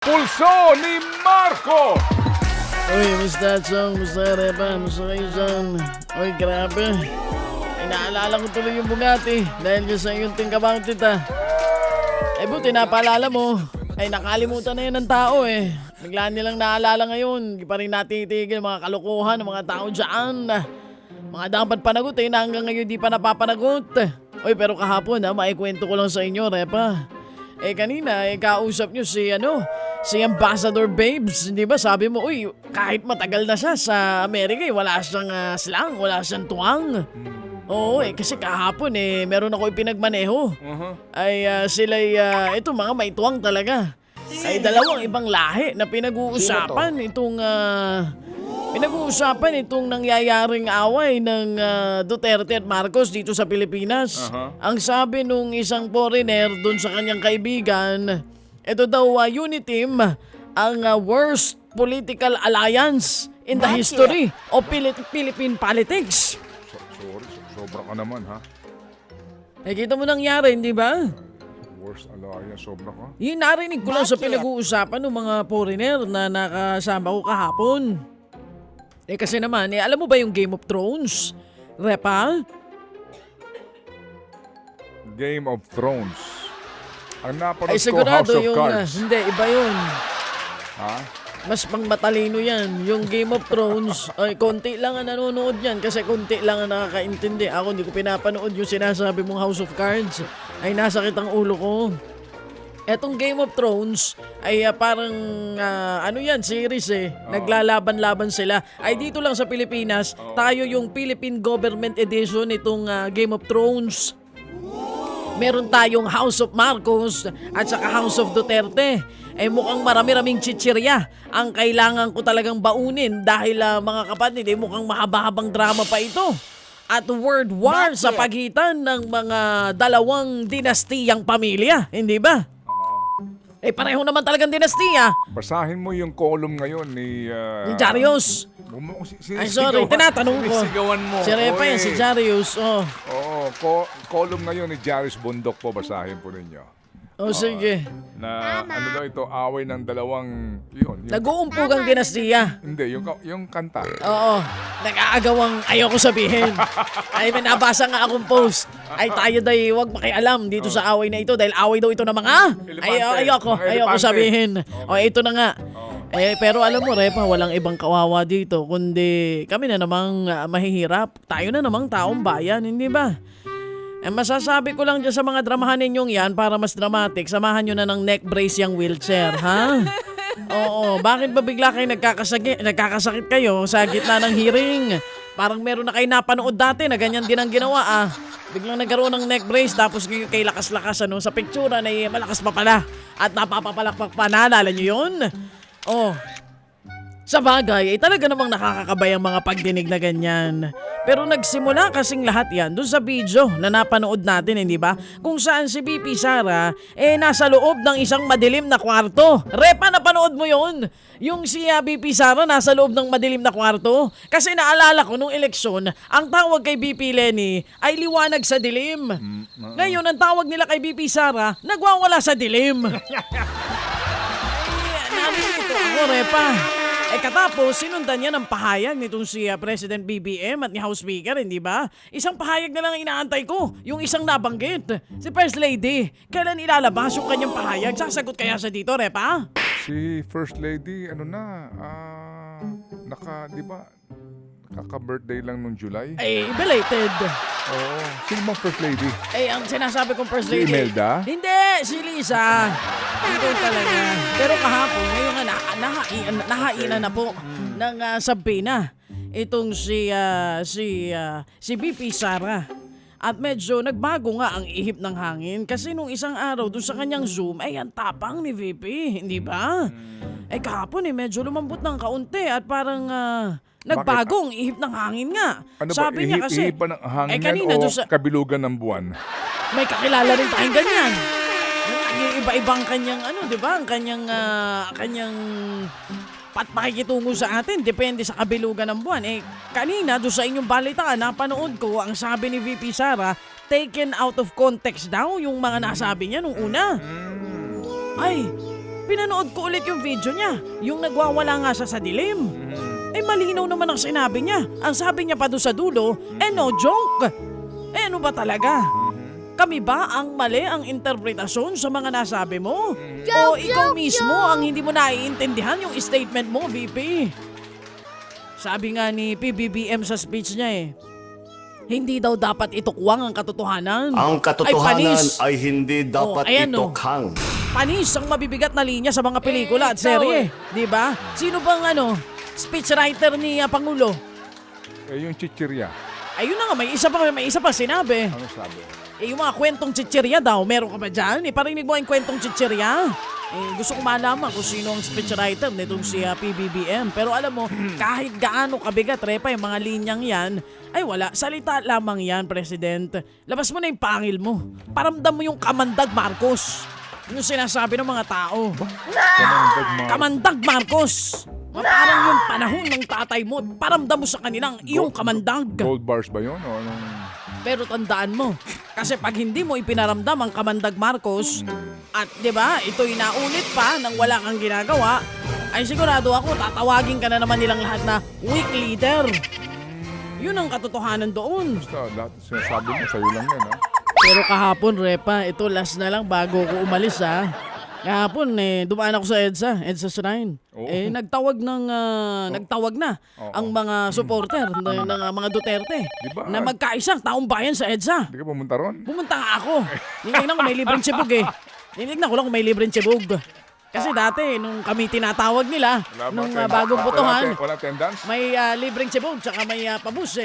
Pulso ni Marco! Uy, Mr. Chong, Mr. Repa, Mr. Kaizan. Uy, grabe. Ay, naalala ko tuloy yung Bugatti dahil dyan sa iyong think about it, ah. Ay, buti napaalala mo. Ay, nakalimutan na yun ng tao, eh. Biglaan nilang naalala ngayon. Di pa rin natitigil mga kalokohan ng mga tao dyan. Mga dapat panagutin na hanggang ngayon di pa napapanagot. Uy, pero kahapon, maikwento ko lang sa inyo, Repa. Eh, kanina, kausap nyo si Ambassador Babes, hindi ba? Sabi mo, uy, kahit matagal na siya sa Amerika, wala siyang slang, wala siyang tuwang. Oo, kasi kahapon, meron ako ipinagmaneho. Ay, sila'y, ito mga may tuwang talaga. Ay, dalawang ibang lahi na pinag-uusapan itong nangyayaring away ng Duterte at Marcos dito sa Pilipinas. Ang sabi nung isang foreigner dun sa kanyang kaibigan, ito daw Uniteam ang worst political alliance in the history of Philippine politics. Sorry, sobra ka naman, ha? Kita mo nangyari, hindi ba? Worst alliance, sobra ka? Yung narinig ko lang sa pinag-uusapan ng mga foreigner na nakasama ko kahapon. Kasi naman, alam mo ba yung Game of Thrones? Repa? Game of Thrones. Ang napanood Ay ko, sigurado House of yung, Cards. hindi, iba yun. Ha? Mas pang matalino yan. Yung Game of Thrones, ay konti lang ang nanonood yan kasi konti lang ang nakakaintindi. Ako hindi ko pinapanood yung sinasabi mong House of Cards. Ay nasakit ang ulo ko. Etong Game of Thrones ay parang series Naglalaban-laban sila. Ay dito lang sa Pilipinas, tayo yung Philippine Government Edition itong Game of Thrones. Meron tayong House of Marcos at saka House of Duterte. Mukhang marami-raming chichirya ang kailangan ko talagang baunin dahil mga kapatid, mukhang mahaba-habang drama pa ito. At world war sa pagitan ng mga dalawang dinastiyang pamilya, hindi ba? Pareho naman talagang dinastiya. Basahin mo yung column ngayon ni... Yung Jarius. Ay sorry, tinatanong ko. Sinisigawan mo. Si Repa yan, si Jarius. Oo, column ngayon ni Jarius Bundok po, basahin po ninyo. Sige. Na ano daw ito, away ng dalawang... Yun. Nag-uumpugang dinastiya. Hindi, yung kanta. Oo. Nag-aagawang ayoko sabihin. Ay, may nabasa nga akong post. Ay, tayo daw wag makialam dito sa away na ito dahil away daw ito ng mga... Ayoko sabihin. Ito na nga. Pero alam mo, Repa, walang ibang kawawa dito kundi kami na namang mahihirap. Tayo na namang taong bayan, hindi ba? Masasabi ko lang dyan sa mga dramahan ninyong yan para mas dramatic, samahan nyo na ng neck brace yung wheelchair, ha? Oo, bakit ba bigla kayo nagkakasakit kayo sa gitna ng hearing? Parang meron na kayo napanood dati na ganyan din ang ginawa, Biglang nagkaroon ng neck brace tapos kay lakas-lakas sa pictura na malakas pa pala at napapapalakpak pa, naalala nyo yun? Sa bagay, talaga namang nakakakabay ang mga pagdinig na ganyan. Pero nagsimula kasing lahat yan doon sa video na napanood natin, hindi ba? Kung saan si BP Sara, nasa loob ng isang madilim na kwarto. Repa, napanood mo yon? Yung si BP Sara nasa loob ng madilim na kwarto? Kasi naalala ko nung eleksyon, ang tawag kay BP Lenny ay liwanag sa dilim. Ngayon, ang tawag nila kay BP Sara, nagwawala sa dilim. Nalilito ako, Repa. Katapos, sinundan niya ng pahayag nitong si President BBM at ni House Speaker, hindi ba? Isang pahayag na lang ang inaantay ko, yung isang nabanggit. Si First Lady, kailan ilalabas yung kanyang pahayag? Sasagot kaya siya dito, Repa? Si First Lady, di ba? Kaka-birthday lang nung July. Belated. Oo. Sino bang First Lady? Ang sinasabi kong First Si Lady. Imelda? Hindi, si Lisa. Ito talaga. Pero kahapon, ngayon nga, nahainan na po ng sabina. Itong si BP Sara. At medyo nagbago nga ang ihip ng hangin kasi nung isang araw doon sa kanyang Zoom, ang tapang ni VP, hindi ba? Kahapon medyo lumambot ng kaunti at parang nagbago ang ihip ng hangin nga. Ano Sabi ba, niya kasi, ihip ba ng hangin kanina o doon sa, kabilugan ng buwan? may kakilala rin tayong ganyan. Iba-ibang kanyang di ba? Ang kanyang pakikitungo sa atin, depende sa kabilugan ng buwan. Kanina, doon sa inyong balitaan, napanood ko, ang sabi ni VP Sara, taken out of context daw yung mga nasabi niya nung una. Ay, Pinanood ko ulit yung video niya. Yung nagwawala nga siya sa dilim. Eh malinaw naman ang sinabi niya. Ang sabi niya pa doon sa dulo, no joke. Ano ba talaga? Kami ba ang mali ang interpretasyon sa mga nasabi mo? O ikaw mismo ang hindi mo naiintindihan yung statement mo, VP? Sabi nga ni PBBM sa speech niya hindi daw dapat itukwang ang katotohanan. Ang katotohanan panis. ay hindi dapat ayan, itukhang. Panis ang mabibigat na linya sa mga pelikula at serye. Di ba? Sino bang speechwriter ni Pangulo? Yung chichirya. Ayun na nga, may isa pa sinabi. Ano sabi? Yung mga kwentong chichirya daw, meron ka ba dyan? Parinig mo yung kwentong chichirya. Gusto ko malaman kung sino ang speechwriter nitong si PBBM. Pero alam mo, kahit gaano kabigat, Repa, yung mga linyang yan, ay wala, salita lamang yan, President. Labas mo na yung pangil mo. Paramdam mo yung Kamandag Marcos. Yung sinasabi ng mga tao. Kamandag Marcos! Parang yung panahon ng tatay mo, paramdam mo sa kanilang iyong kamandag. Gold bars ba yun? O anong... Pero tandaan mo, kasi pag hindi mo ipinaramdam ang Kamandag Marcos, at 'di ba, ito'y naulit pa nang wala kang ginagawa, ay sigurado ako tatawagin ka na naman nilang lahat na weak leader. Yun ang katotohanan doon. Basta lahat sinasabi mo, sa'yo lang yan, ha? Pero kahapon, Repa, ito last na lang bago ko umalis, ha. Kahapon, dumaan ako sa EDSA Shrine. Oo. Nagtawag na Oo. ang mga supporter ng mga Duterte Diba? na magkaisang taong bayan sa EDSA. Hindi ka pumunta ron? Pumunta nga ako. Tinignan ko may libreng tsibog Tinignan ko lang kung may libreng tsibog. Kasi dati, nung kami tinatawag nila, nung bagong botohan, Wala attendance? may libreng tsibog tsaka may pabus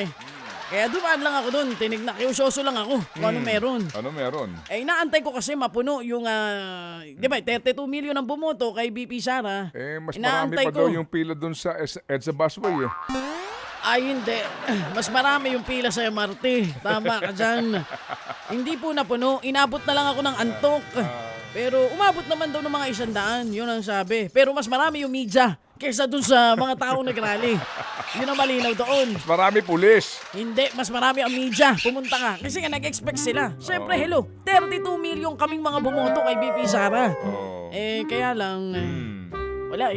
Kaya dumaan lang ako doon, tinignan, kiusyoso lang ako kung ano meron. Ano meron? Inaantay ko kasi mapuno yung, di ba, 32 million ang bumoto kay BP Sara. Mas marami Inaantay pa daw yung pila dun sa EDSA busway, Ay, hindi. Mas marami yung pila sa MRT. Tama ka dyan. Hindi po napuno. Inabot na lang ako ng antok. Pero umabot naman daw ng mga 100. Yun ang sabi. Pero mas marami yung media kaysa dun sa mga taong nagrally. Yun ang malinaw doon. Mas marami pulis. Hindi, mas marami ang media. Pumunta ka. Kasi nga nag-expect sila. Siyempre, hello, 32 million kaming mga bumoto kay BP Sara. Oo. Kaya lang, wala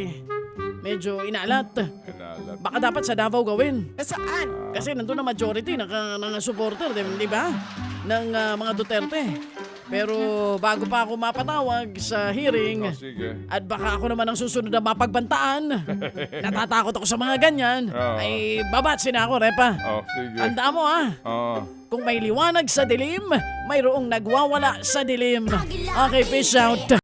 Medyo inaalat. Baka dapat sa Davao gawin. Saan? Kasi nandun na majority ng supporter, di ba? Ng mga Duterte. Pero bago pa ako mapatawag sa hearing, Sige. at baka ako naman ang susunod na mapagbantaan, natatakot ako sa mga ganyan, ay babatsin na ako, Repa. Sige. Tandaan mo kung may liwanag sa dilim, mayroong nagwawala sa dilim. Okay, peace out.